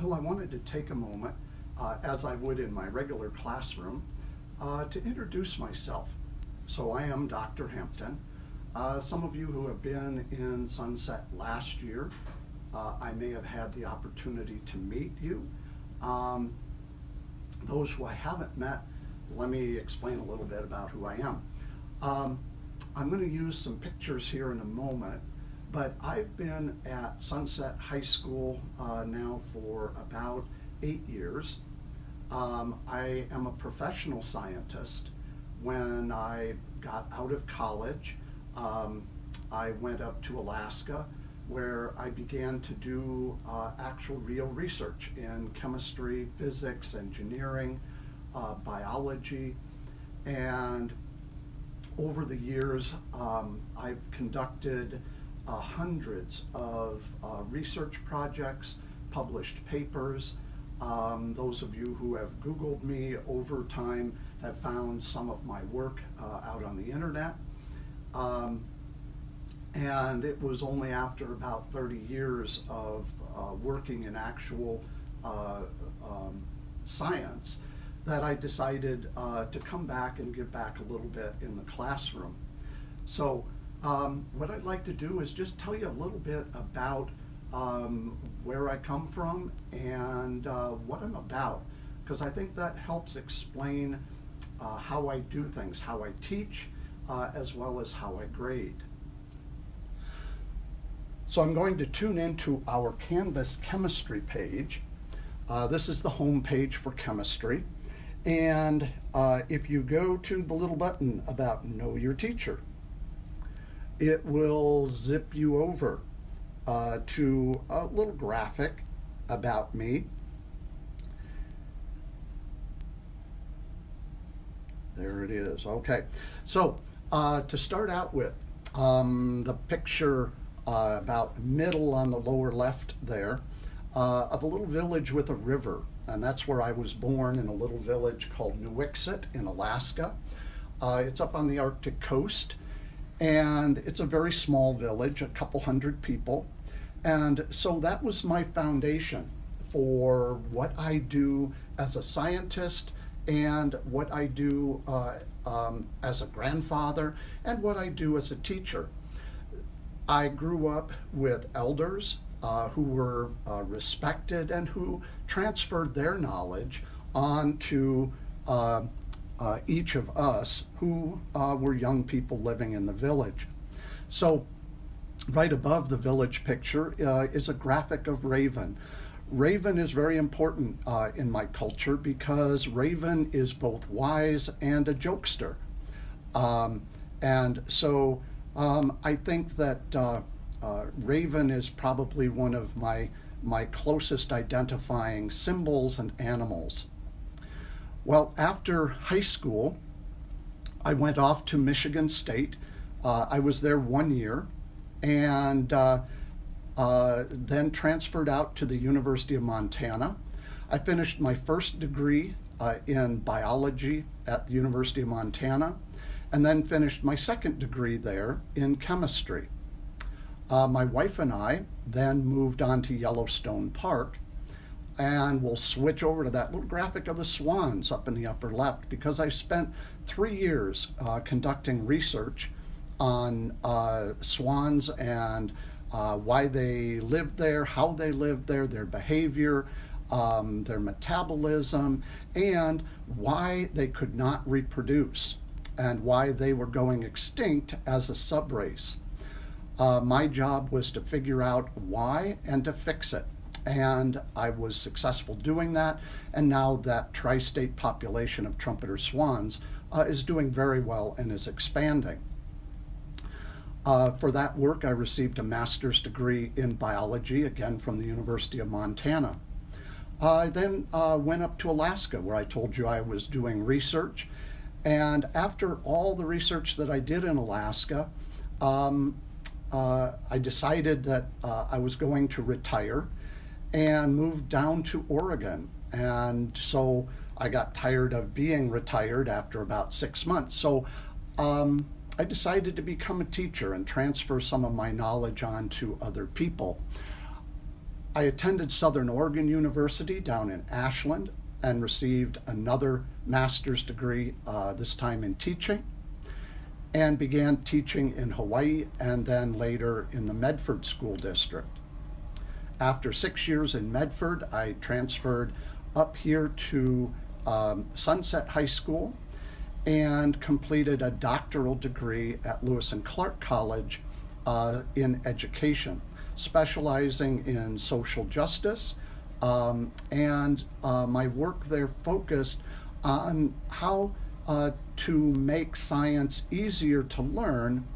Well, I wanted to take a moment, as I would in my regular classroom, to introduce myself. So I am Dr. Hampton. Some of you who have been in Sunset last year, I may have had the opportunity to meet you. Those who I haven't met, let me explain a little bit about who I am. I'm going to use some pictures here in a moment, but I've been at Sunset High School now for about 8 years. I am a professional scientist. When I got out of college, I went up to Alaska, where I began to do actual real research in chemistry, physics, engineering, biology, and over the years I've conducted hundreds of research projects, published papers. Those of you who have Googled me over time have found some of my work out on the internet. And it was only after about 30 years of working in actual science that I decided to come back and give back a little bit in the classroom. So what I'd like to do is just tell you a little bit about where I come from and what I'm about, because I think that helps explain how I do things, how I teach, as well as how I grade. So I'm going to tune into our Canvas chemistry page. This is the home page for chemistry. And if you go to the little button about Know Your Teacher, it will zip you over to a little graphic about me. There it is. Okay. So to start out with, the picture about middle on the lower left there of a little village with a river, and that's where I was born, in a little village called Nuiqsut in Alaska. It's up on the Arctic coast, and it's a very small village, a couple hundred people, and so that was my foundation for what I do as a scientist and what I do as a grandfather and what I do as a teacher. I grew up with elders who were respected and who transferred their knowledge on to each of us who were young people living in the village. So right above the village picture is a graphic of Raven. Raven is very important in my culture because Raven is both wise and a jokester. And so I think that Raven is probably one of my closest identifying symbols and animals. Well, after high school, I went off to Michigan State. I was there 1 year, and then transferred out to the University of Montana. I finished my first degree in biology at the University of Montana, and then finished my second degree there in chemistry. My wife and I then moved on to Yellowstone Park, and we'll switch over to that little graphic of the swans up in the upper left, because I spent 3 years conducting research on swans and why they lived there, how they lived there, their behavior, their metabolism, and why they could not reproduce, and why they were going extinct as a subrace. My job was to figure out why and to fix it. And I was successful doing that. And now that tri-state population of trumpeter swans is doing very well and is expanding. For that work, I received a master's degree in biology, again from the University of Montana. I then went up to Alaska, where I told you I was doing research. And after all the research that I did in Alaska, I decided that I was going to retire and moved down to Oregon. And so I got tired of being retired after about 6 months. So I decided to become a teacher and transfer some of my knowledge on to other people. I attended Southern Oregon University down in Ashland and received another master's degree, this time in teaching, and began teaching in Hawaii and then later in the Medford School District. After 6 years in Medford, I transferred up here to Sunset High School and completed a doctoral degree at Lewis and Clark College in education, specializing in social justice, and my work there focused on how to make science easier to learn,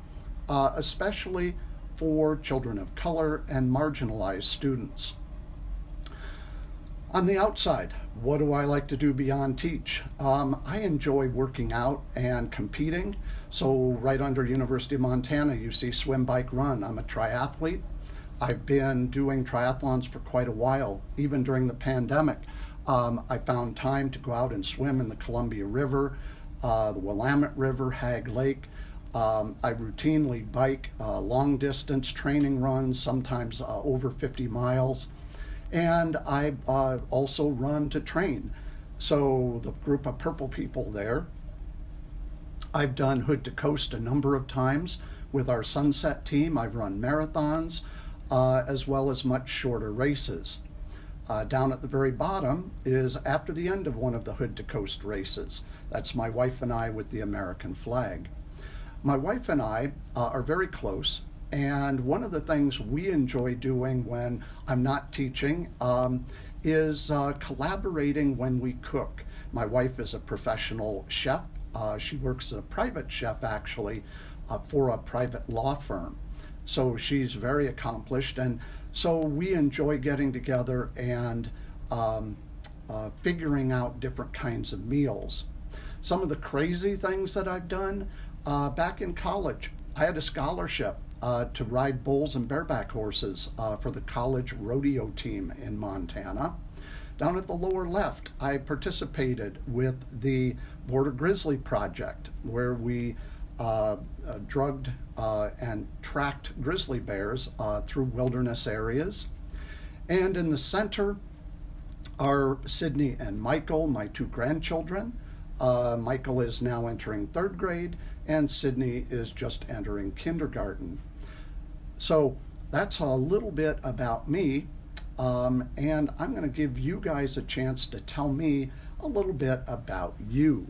especially for children of color and marginalized students. On the outside, what do I like to do beyond teach? I enjoy working out and competing. So right under University of Montana, you see swim, bike, run. I'm a triathlete. I've been doing triathlons for quite a while, even during the pandemic. I found time to go out and swim in the Columbia River, the Willamette River, Hagg Lake. I routinely bike long distance training runs, sometimes over 50 miles. And I also run to train. So the group of purple people there, I've done Hood to Coast a number of times with our Sunset team. I've run marathons as well as much shorter races. Down at the very bottom is after the end of one of the Hood to Coast races. That's my wife and I with the American flag. My wife and I are very close. And one of the things we enjoy doing when I'm not teaching is collaborating when we cook. My wife is a professional chef. She works as a private chef, actually, for a private law firm. So she's very accomplished. And so we enjoy getting together and figuring out different kinds of meals. Some of the crazy things that I've done, back in college, I had a scholarship to ride bulls and bareback horses for the college rodeo team in Montana. Down at the lower left, I participated with the Border Grizzly Project, where we drugged and tracked grizzly bears through wilderness areas. And in the center are Sydney and Michael, my two grandchildren. Michael is now entering 3rd grade, and Sydney is just entering kindergarten. So that's a little bit about me, and I'm going to give you guys a chance to tell me a little bit about you.